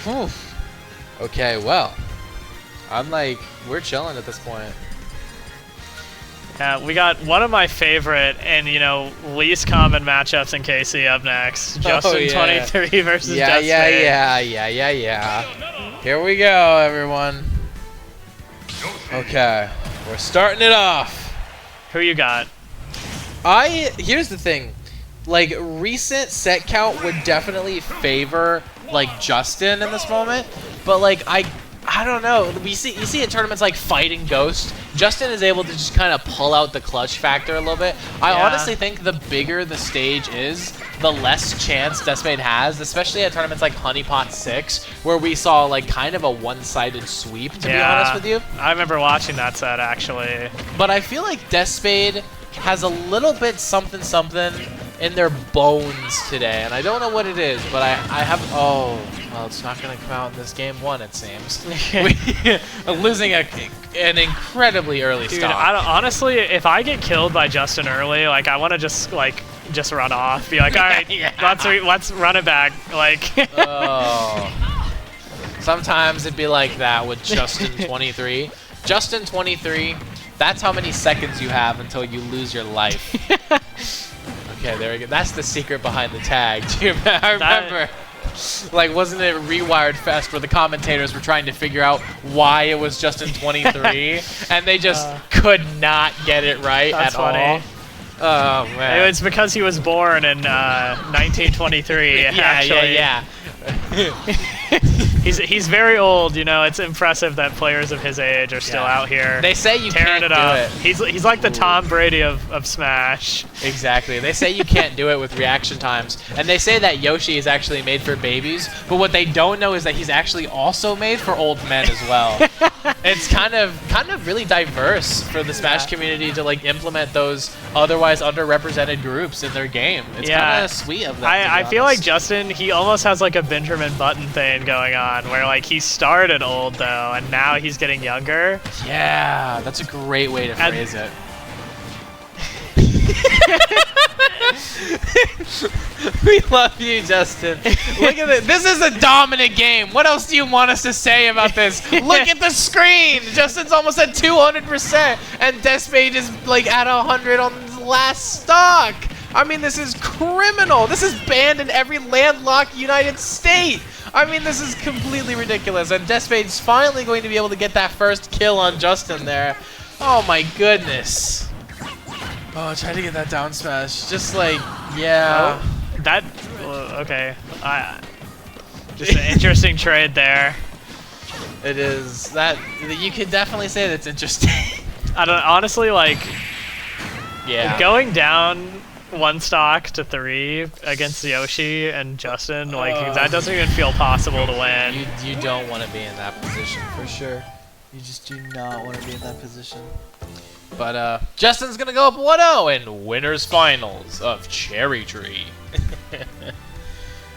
Whew. Okay, well, I'm like, we're chilling at this point. Yeah, we got one of my favorite and, you know, least common matchups in KC up next. Justin23 versus Deathspade. Yeah. Here we go, everyone. Okay, we're starting it off. Who you got? Here's the thing. Like, recent set count would definitely favor, like, Justin in this moment. But, like, I don't know. You see in tournaments like Fighting Ghost, Justin is able to just kind of pull out the clutch factor a little bit. I honestly think the bigger the stage is, the less chance Deathspade has, especially at tournaments like Honeypot 6, where we saw like kind of a one-sided sweep, to be honest with you. I remember watching that set, actually. But I feel like Deathspade has a little bit something in their bones today, and I don't know what it is, but I have... Oh, well, it's not going to come out in this game one, it seems. We're losing an incredibly early stock. Honestly, if I get killed by Justin early, like, I want to just run off, be like, all right, let's run it back, like. Oh. Sometimes it'd be like that with Justin23. Justin23, that's how many seconds you have until you lose your life. Okay, there we go. That's the secret behind the tag. I remember. Like, wasn't it Rewired Fest where the commentators were trying to figure out why it was Justin23, and they just could not get it right at all? Oh, man. It was because he was born in 1923, actually. Yeah. He's very old, you know. It's impressive that players of his age are still out here. They say you tearing can't it do up. it. He's like the Tom Brady of Smash. Exactly. They say you can't do it with reaction times, and they say that Yoshi is actually made for babies. But what they don't know is that he's actually also made for old men as well. It's kind of really diverse for the Smash community to like implement those otherwise underrepresented groups in their game. It's kind of sweet of them. I feel like Justin, he almost has like a Benjamin Button thing going on, where like he started old though, and now he's getting younger. Yeah, that's a great way to phrase it. We love you, Justin. Look at this. This is a dominant game. What else do you want us to say about this? Look at the screen. Justin's almost at 200%, and Deathspade is like at 100 on the last stock. I mean, this is criminal. This is banned in every landlocked United State. I mean, this is completely ridiculous. And Deathspade's finally going to be able to get that first kill on Justin there. Oh my goodness. Oh, try to get that down smash. Just like, yeah. Okay. Just an interesting trade there. It is. You could definitely say that's interesting. I don't honestly like. Yeah. Going down one stock to 3 against Yoshi and Justin, like that doesn't even feel possible to win. You don't want to be in that position for sure. You just do not want to be in that position. But Justin's gonna go up 1-0 in winners finals of Cherry Tree.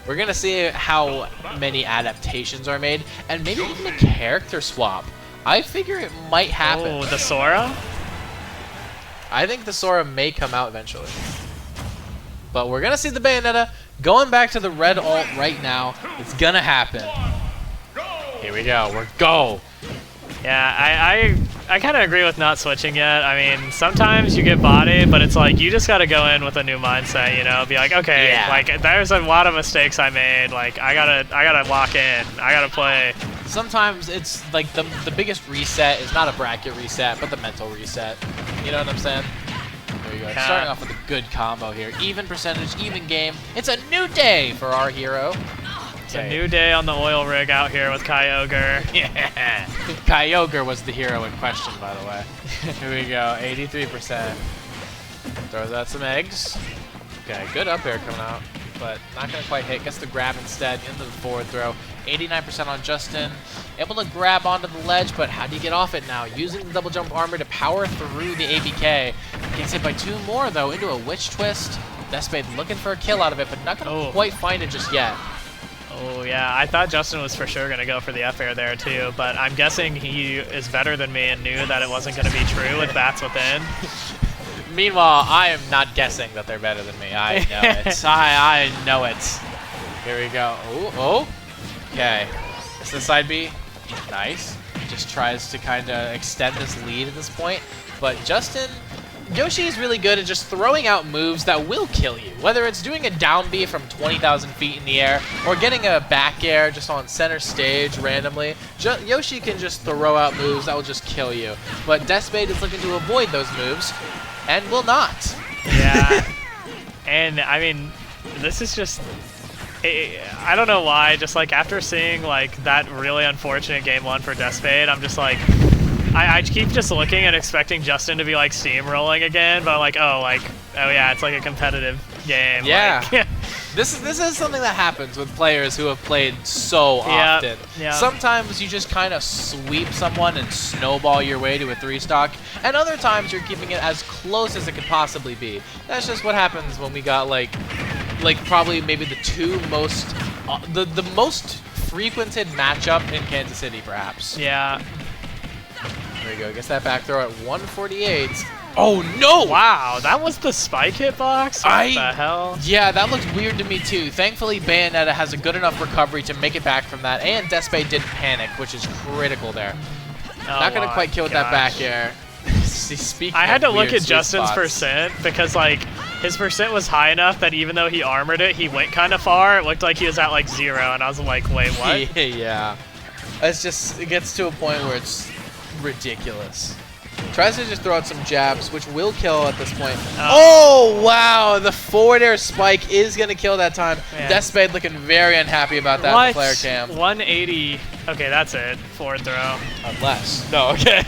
We're gonna see how many adaptations are made, and maybe even a character swap. I figure it might happen. Oh, the Sora? I think the Sora may come out eventually. But we're gonna see the Bayonetta going back to the red alt right now. It's gonna happen. Here we go. We're go. Yeah, I kind of agree with not switching yet. I mean, sometimes you get bodied, but it's like you just got to go in with a new mindset, you know? Be like, okay, like there's a lot of mistakes I made. Like I gotta lock in. I gotta play. Sometimes it's like the biggest reset is not a bracket reset, but the mental reset. You know what I'm saying? There you go. Yeah. Starting off with a good combo here. Even percentage, even game. It's a new day for our hero. It's a new day on the oil rig out here with Kyogre. Yeah. Kyogre was the hero in question, by the way. Here we go. 83%. Throws out some eggs. Okay, good up air coming out, but not going to quite hit. Gets the grab instead into the forward throw. 89% on Justin. Able to grab onto the ledge, but how do you get off it now? Using the double jump armor to power through the ABK. Gets hit by 2 more, though, into a witch twist. Deathspade looking for a kill out of it, but not going to quite find it just yet. Oh, yeah. I thought Justin was for sure going to go for the F air there, too, but I'm guessing he is better than me and knew that it wasn't going to be true with bats within. Meanwhile, I am not guessing that they're better than me. I know it. I know it. Here we go. Oh. Okay. So the side B, nice. Just tries to kind of extend this lead at this point. But Yoshi is really good at just throwing out moves that will kill you. Whether it's doing a down B from 20,000 feet in the air or getting a back air just on center stage randomly, Yoshi can just throw out moves that will just kill you. But Deathspade is looking to avoid those moves and will not. Yeah. And I mean, this is just... I don't know why, just like after seeing like that really unfortunate game 1 for Deathspade, I'm just like, I keep just looking and expecting Justin to be like steamrolling again, but I'm like, oh yeah, it's like a competitive game. Yeah. Like, This is something that happens with players who have played so often. Yep. Sometimes you just kind of sweep someone and snowball your way to a 3-stock, and other times you're keeping it as close as it could possibly be. That's just what happens when we got like probably maybe the two most, the most frequented matchup in Kansas City, perhaps. Yeah. There you go. Gets that back throw at 148. Oh no! Wow, that was the spike hitbox? What the hell? Yeah, that looked weird to me too. Thankfully, Bayonetta has a good enough recovery to make it back from that, and Deathspade didn't panic, which is critical there. Not gonna quite kill with that back air. I had to look at Justin's percent because like his percent was high enough that even though he armored it, he went kind of far. It looked like he was at like 0, and I was like, wait, what? Yeah. It gets to a point where it's ridiculous. Tries to just throw out some jabs, which will kill at this point. Oh, wow. The forward air spike is going to kill that time. Man. Deathspade looking very unhappy about that in the player cam. 180. Okay, that's it. Forward throw. Unless. No, okay.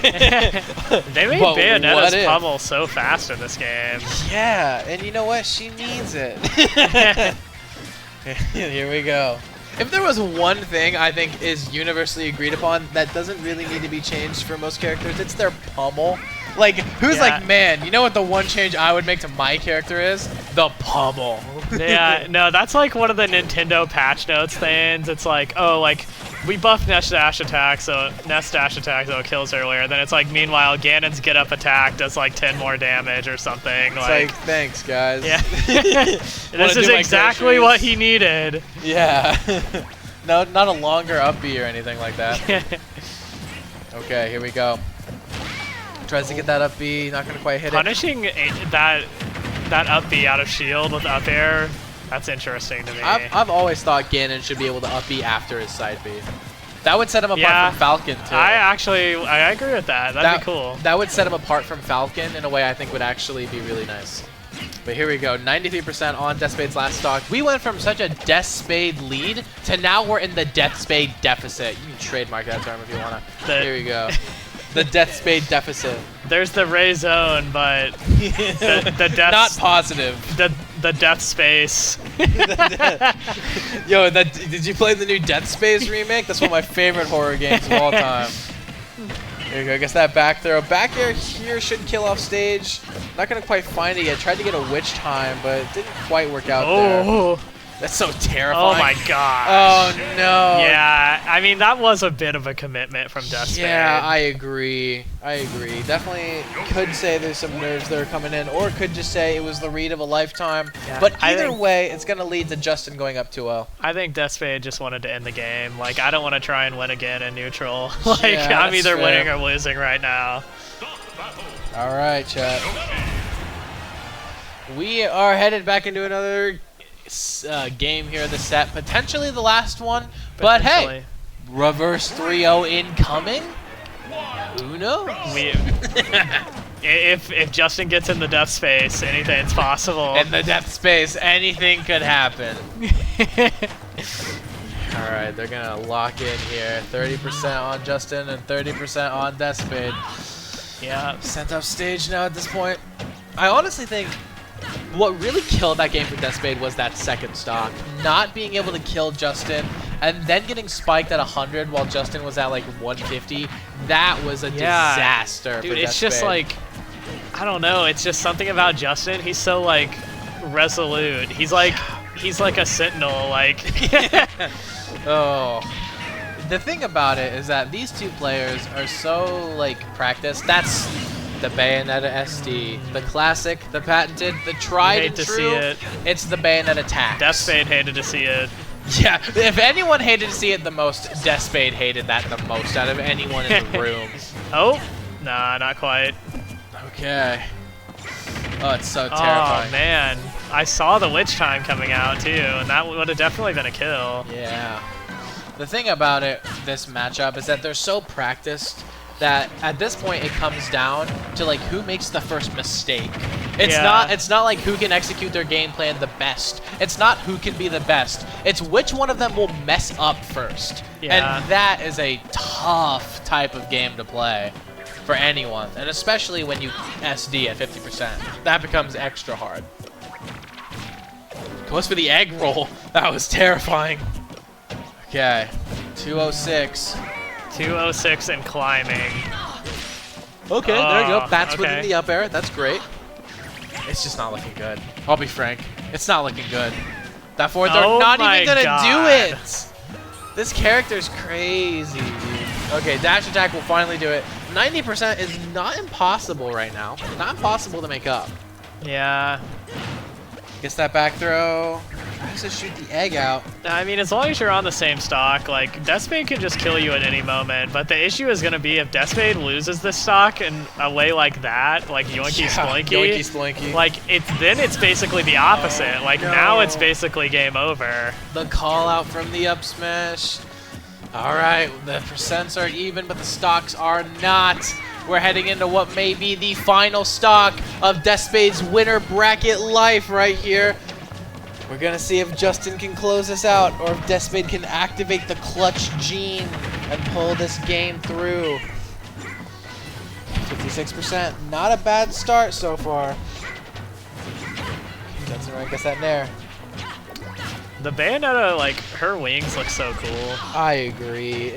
They made Bayonetta's pummel so fast in this game. Yeah, and you know what? She needs it. Here we go. If there was one thing I think is universally agreed upon that doesn't really need to be changed for most characters, it's their pummel. Like, who's like, man, you know what the one change I would make to my character is? The pummel. Yeah, no, that's like one of the Nintendo patch notes things. It's like, oh, like, we buffed Nest Dash attack, so it kills earlier. Then it's like, meanwhile, Ganon's get up attack does like 10 more damage or something. It's like thanks, guys. Yeah. This is exactly what he needed. Yeah. No, not a longer up B or anything like that. Okay, here we go. Tries to get that up B, not gonna quite hit it. Punishing that up B out of shield with up air, that's interesting to me. I've always thought Ganon should be able to up B after his side B. That would set him apart from Falcon too. I agree with that. That'd be cool. That would set him apart from Falcon in a way I think would actually be really nice. But here we go, 93% on Deathspade's last stock. We went from such a Deathspade lead to now we're in the Deathspade deficit. You can trademark that term if you wanna. Here we go. The Deathspade deficit. There's the Ray Zone, but the death not positive. The Death Space. Yo, did you play the new Death Space remake? That's one of my favorite horror games of all time. There you go. I guess that back throw. Back air here should kill off stage. Not gonna quite find it yet. Tried to get a witch time, but it didn't quite work out there. That's so terrifying. Oh my god. Oh no. Yeah, I mean that was a bit of a commitment from Deathspade. Yeah, I agree. Definitely could say there's some nerves that are coming in, or could just say it was the read of a lifetime. Yeah, but either way, it's gonna lead to Justin going up 2-0. I think Deathspade just wanted to end the game. Like, I don't want to try and win again in neutral. Like, yeah, I'm either winning or losing right now. All right, chat. We are headed back into another game here in the set, potentially the last one, but hey, reverse 3-0 incoming. Who knows? If Justin gets in the death space, anything's possible. In the death space, anything could happen. All right, they're gonna lock in here. 30% on Justin and 30% on Deathspade. Yeah, sent off stage now at this point. I honestly think what really killed that game for Deathspade was that second stock. Not being able to kill Justin and then getting spiked at 100 while Justin was at like 150. That was a disaster for Deathspade. Dude, it's just like, I don't know. It's just something about Justin. He's so like resolute. He's like a sentinel. Like, oh. The thing about it is that these two players are so like practiced. That's the Bayonetta SD, the classic, the patented, the tried and true. See it. It's the Bayonetta attack. Deathspade hated to see it. Yeah, if anyone hated to see it the most, Deathspade hated that the most out of anyone in the room. Oh, nah, not quite. Okay. Oh, it's so terrifying. Oh, man. I saw the witch time coming out, too, and that would have definitely been a kill. Yeah. The thing about this matchup is that they're so practiced that at this point it comes down to like who makes the first mistake. It's not like who can execute their game plan the best. It's not who can be the best. It's which one of them will mess up first. Yeah. And that is a tough type of game to play for anyone, and especially when you SD at 50%. That becomes extra hard. Goes for the egg roll. That was terrifying. Okay, 206. 206 and climbing. Okay, there you go. That's okay. within the up air. That's great. It's just not looking good. I'll be frank. It's not looking good. That forward throw, not even gonna do it. This character's crazy, dude. Okay, dash attack will finally do it. 90% is not impossible right now. Not impossible to make up. Yeah. Gets that back throw. Tries to shoot the egg out. I mean, as long as you're on the same stock, like, Deathspade can just kill you at any moment, but the issue is going to be if Deathspade loses this stock in a way like that, like Yoinky Sploinky, like, then it's basically the opposite. Like, now it's basically game over. The call out from the up smash. All right, the percents are even, but the stocks are not. We're heading into what may be the final stock of Deathspade's winner bracket life right here. We're gonna see if Justin can close this out, or if Deathspade can activate the clutch gene and pull this game through. 56%, not a bad start so far. Justin right gets that nair. The Bayonetta, like, her wings look so cool. I agree.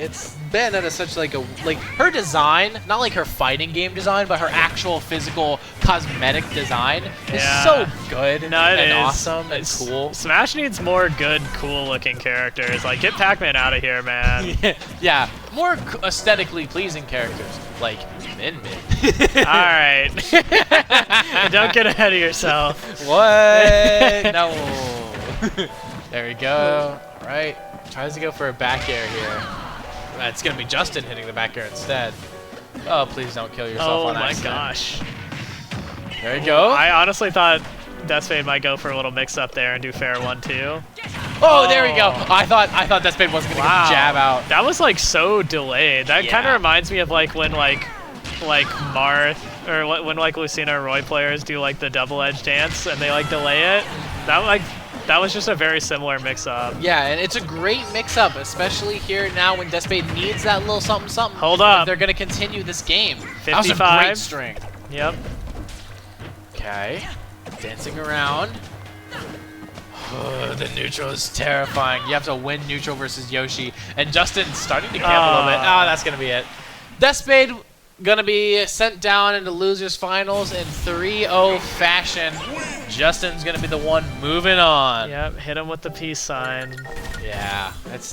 Bayonetta's such like her design, not like her fighting game design, but her actual physical cosmetic design is so good and awesome and cool. Smash needs more good, cool-looking characters. Like, get Pac-Man out of here, man. Yeah, more aesthetically pleasing characters, like Min Min. All right. Don't get ahead of yourself. What? No. There we go. All right. Tries to go for a back air here. It's going to be Justin hitting the back air instead. Oh, please don't kill yourself on accident. Oh my gosh. There you go. I honestly thought Deathspade might go for a little mix-up there and do fair 1-2. Oh, there we go. I thought Deathspade wasn't going to get the jab out. That was like so delayed. That kind of reminds me of like when like Marth or when like Lucina or Roy players do like the double edge dance and they like delay it. That was just a very similar mix-up. Yeah, and it's a great mix-up, especially here now when Deathspade needs that little something-something. Hold up. They're going to continue this game. 55. That was a great string. Yep. Okay. Dancing around. Oh, the neutral is terrifying. You have to win neutral versus Yoshi. And Justin's starting to camp a little bit. Oh, that's going to be it. Deathspade gonna be sent down into losers finals in 3-0 fashion. Justin's gonna be the one moving on. Yep, hit him with the peace sign. Yeah, that's